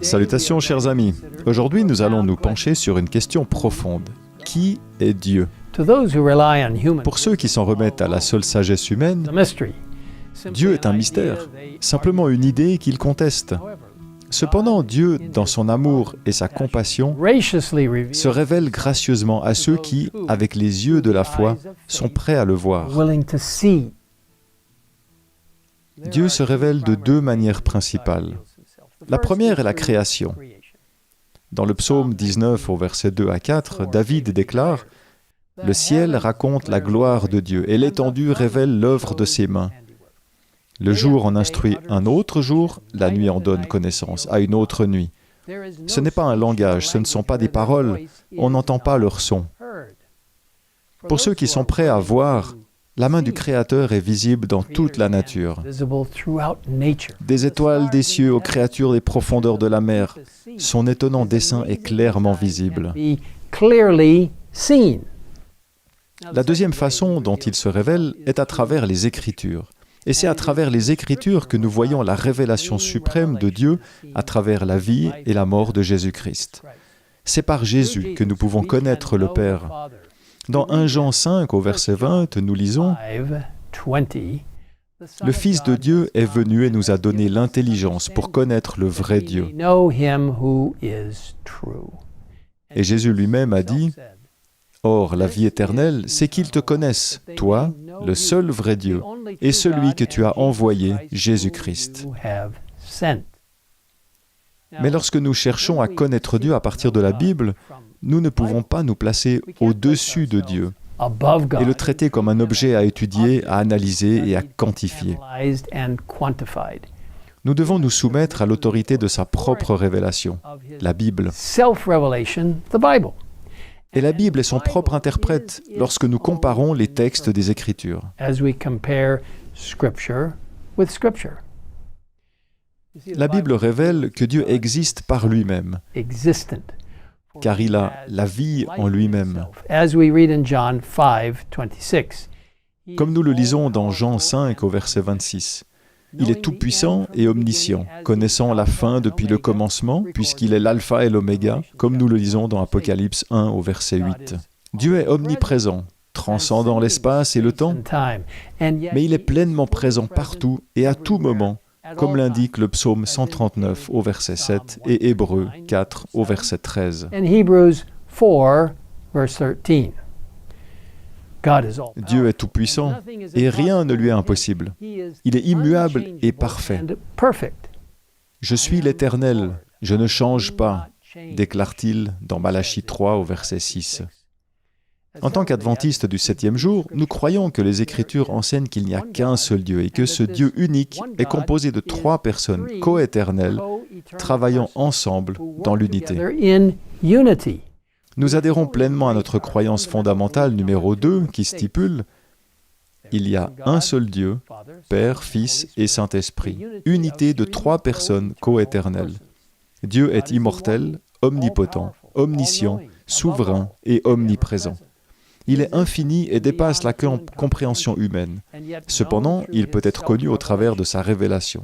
Salutations chers amis. Aujourd'hui nous allons nous pencher sur une question profonde. Qui est Dieu? Pour ceux qui s'en remettent à la seule sagesse humaine, Dieu est un mystère, simplement une idée qu'ils contestent. Cependant, Dieu, dans son amour et sa compassion, se révèle gracieusement à ceux qui, avec les yeux de la foi, sont prêts à le voir. Dieu se révèle de deux manières principales. La première est la création. Dans le psaume 19, au verset 2 à 4, David déclare « Le ciel raconte la gloire de Dieu, et l'étendue révèle l'œuvre de ses mains. Le jour en instruit un autre jour, la nuit en donne connaissance à une autre nuit. Ce n'est pas un langage, ce ne sont pas des paroles, on n'entend pas leur son. » Pour ceux qui sont prêts à voir, la main du Créateur est visible dans toute la nature. Des étoiles des cieux aux créatures des profondeurs de la mer, son étonnant dessein est clairement visible. La deuxième façon dont il se révèle est à travers les Écritures. Et c'est à travers les Écritures que nous voyons la révélation suprême de Dieu à travers la vie et la mort de Jésus-Christ. C'est par Jésus que nous pouvons connaître le Père. Dans 1 Jean 5, au verset 20, nous lisons « Le Fils de Dieu est venu et nous a donné l'intelligence pour connaître le vrai Dieu. » Et Jésus lui-même a dit « Or, la vie éternelle, c'est qu'ils te connaissent, toi, le seul vrai Dieu, et celui que tu as envoyé, Jésus-Christ. » Mais lorsque nous cherchons à connaître Dieu à partir de la Bible, nous ne pouvons pas nous placer au-dessus de Dieu et le traiter comme un objet à étudier, à analyser et à quantifier. Nous devons nous soumettre à l'autorité de sa propre révélation, la Bible. Et la Bible est son propre interprète lorsque nous comparons les textes des Écritures. La Bible révèle que Dieu existe par lui-même, car il a la vie en lui-même. Comme nous le lisons dans Jean 5 au verset 26. Il est tout-puissant et omniscient, connaissant la fin depuis le commencement, puisqu'il est l'alpha et l'oméga, comme nous le lisons dans Apocalypse 1 au verset 8. Dieu est omniprésent, transcendant l'espace et le temps, mais il est pleinement présent partout et à tout moment, comme l'indique le psaume 139 au verset 7 et Hébreux 4 au verset 13. Dieu est tout-puissant et rien ne lui est impossible. Il est immuable et parfait. « Je suis l'Éternel, je ne change pas », déclare-t-il dans Malachie 3 au verset 6. En tant qu'adventistes du 7e jour, nous croyons que les Écritures enseignent qu'il n'y a qu'un seul Dieu et que ce Dieu unique est composé de 3 personnes coéternelles travaillant ensemble dans l'unité. Nous adhérons pleinement à notre croyance fondamentale numéro 2 qui stipule « Il y a un seul Dieu, Père, Fils et Saint-Esprit, unité de 3 personnes coéternelles. Dieu est immortel, omnipotent, omniscient, souverain et omniprésent. Il est infini et dépasse la compréhension humaine. Cependant, il peut être connu au travers de sa révélation.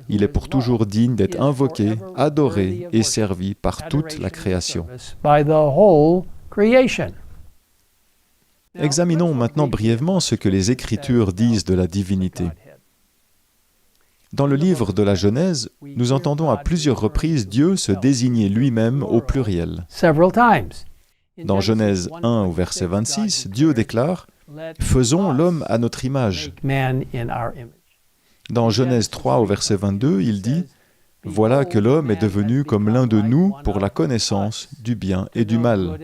Il est pour toujours digne d'être invoqué, adoré et servi par toute la création. » Examinons maintenant brièvement ce que les Écritures disent de la divinité. Dans le livre de la Genèse, nous entendons à plusieurs reprises Dieu se désigner lui-même au pluriel. Dans Genèse 1 au verset 26, Dieu déclare « Faisons l'homme à notre image ». Dans Genèse 3 au verset 22, il dit « Voilà que l'homme est devenu comme l'un de nous pour la connaissance du bien et du mal ».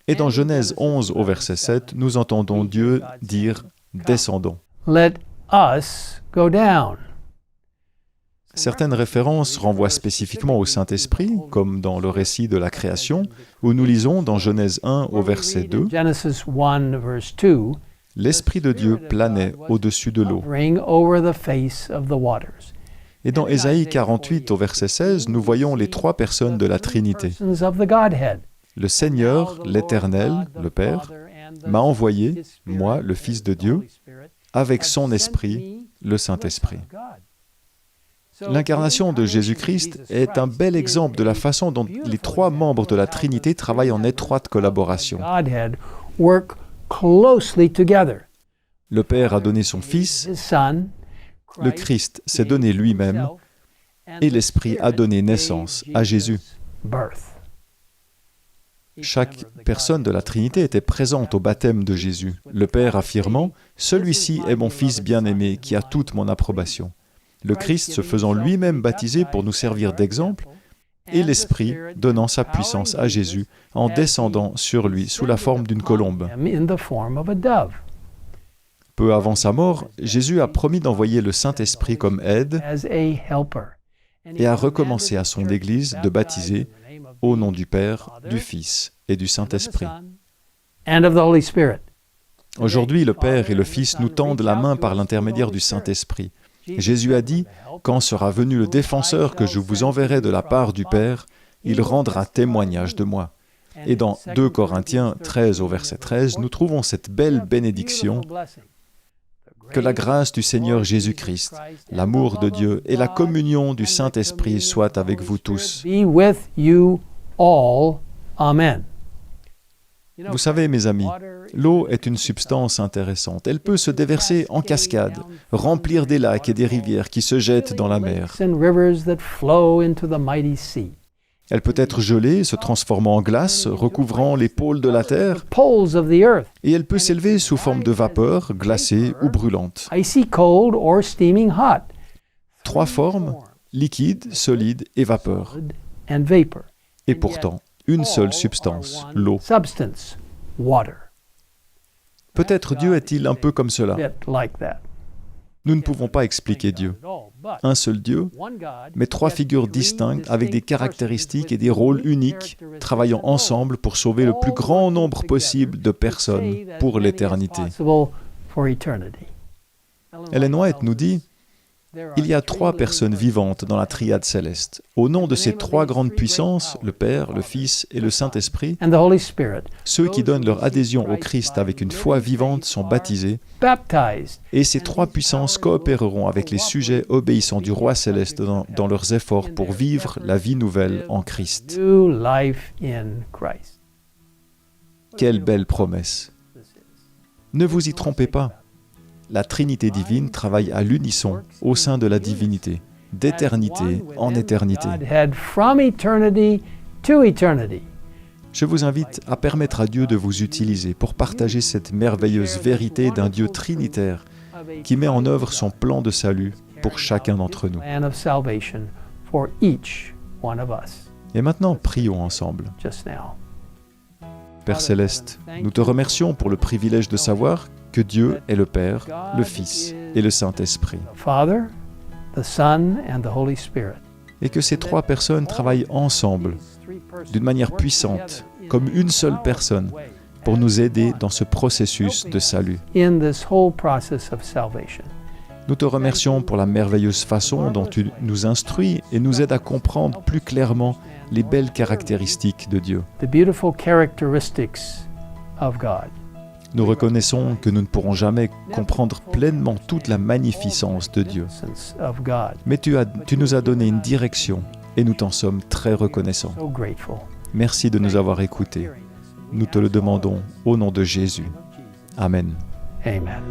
Et dans Genèse 11 au verset 7, nous entendons Dieu dire « Descendons ». Certaines références renvoient spécifiquement au Saint-Esprit, comme dans le récit de la création, où nous lisons dans Genèse 1 au verset 2, « L'Esprit de Dieu planait au-dessus de l'eau ». Et dans Ésaïe 48 au verset 16, nous voyons les 3 personnes de la Trinité. Le Seigneur, l'Éternel, le Père, m'a envoyé, moi, le Fils de Dieu, avec son Esprit, le Saint-Esprit. L'incarnation de Jésus-Christ est un bel exemple de la façon dont les trois membres de la Trinité travaillent en étroite collaboration. Le Père a donné son Fils, le Christ s'est donné lui-même, et l'Esprit a donné naissance à Jésus. Chaque personne de la Trinité était présente au baptême de Jésus, le Père affirmant « Celui-ci est mon Fils bien-aimé qui a toute mon approbation ». Le Christ se faisant lui-même baptiser pour nous servir d'exemple, et l'Esprit donnant sa puissance à Jésus en descendant sur lui sous la forme d'une colombe. Peu avant sa mort, Jésus a promis d'envoyer le Saint-Esprit comme aide et a recommencé à son Église de baptiser au nom du Père, du Fils et du Saint-Esprit. Aujourd'hui, le Père et le Fils nous tendent la main par l'intermédiaire du Saint-Esprit. Jésus a dit « Quand sera venu le défenseur que je vous enverrai de la part du Père, il rendra témoignage de moi. » Et dans 2 Corinthiens 13 au verset 13, nous trouvons cette belle bénédiction « Que la grâce du Seigneur Jésus-Christ, l'amour de Dieu et la communion du Saint-Esprit soient avec vous tous. » Vous savez, mes amis, l'eau est une substance intéressante. Elle peut se déverser en cascade, remplir des lacs et des rivières qui se jettent dans la mer. Elle peut être gelée, se transformant en glace, recouvrant les pôles de la terre, et elle peut s'élever sous forme de vapeur, glacée ou brûlante. 3 formes, liquide, solide et vapeur. Et pourtant, une seule substance, l'eau. Peut-être Dieu est-il un peu comme cela. Nous ne pouvons pas expliquer Dieu. Un seul Dieu, mais 3 figures distinctes avec des caractéristiques et des rôles uniques, travaillant ensemble pour sauver le plus grand nombre possible de personnes pour l'éternité. Ellen White nous dit « Il y a 3 personnes vivantes dans la triade céleste. Au nom de ces 3 grandes puissances, le Père, le Fils et le Saint-Esprit, ceux qui donnent leur adhésion au Christ avec une foi vivante sont baptisés, et ces 3 puissances coopéreront avec les sujets obéissants du Roi céleste dans leurs efforts pour vivre la vie nouvelle en Christ. » Quelle belle promesse! Ne vous y trompez pas. La Trinité divine travaille à l'unisson au sein de la divinité, d'éternité en éternité. Je vous invite à permettre à Dieu de vous utiliser pour partager cette merveilleuse vérité d'un Dieu trinitaire qui met en œuvre son plan de salut pour chacun d'entre nous. Et maintenant, prions ensemble. Père Céleste, nous te remercions pour le privilège de savoir que Dieu est le Père, le Fils et le Saint-Esprit. Et que ces 3 personnes travaillent ensemble, d'une manière puissante, comme une seule personne, pour nous aider dans ce processus de salut. Nous te remercions pour la merveilleuse façon dont tu nous instruis et nous aides à comprendre plus clairement les belles caractéristiques de Dieu. Nous reconnaissons que nous ne pourrons jamais comprendre pleinement toute la magnificence de Dieu. Mais tu nous as donné une direction et nous t'en sommes très reconnaissants. Merci de nous avoir écoutés. Nous te le demandons au nom de Jésus. Amen. Amen.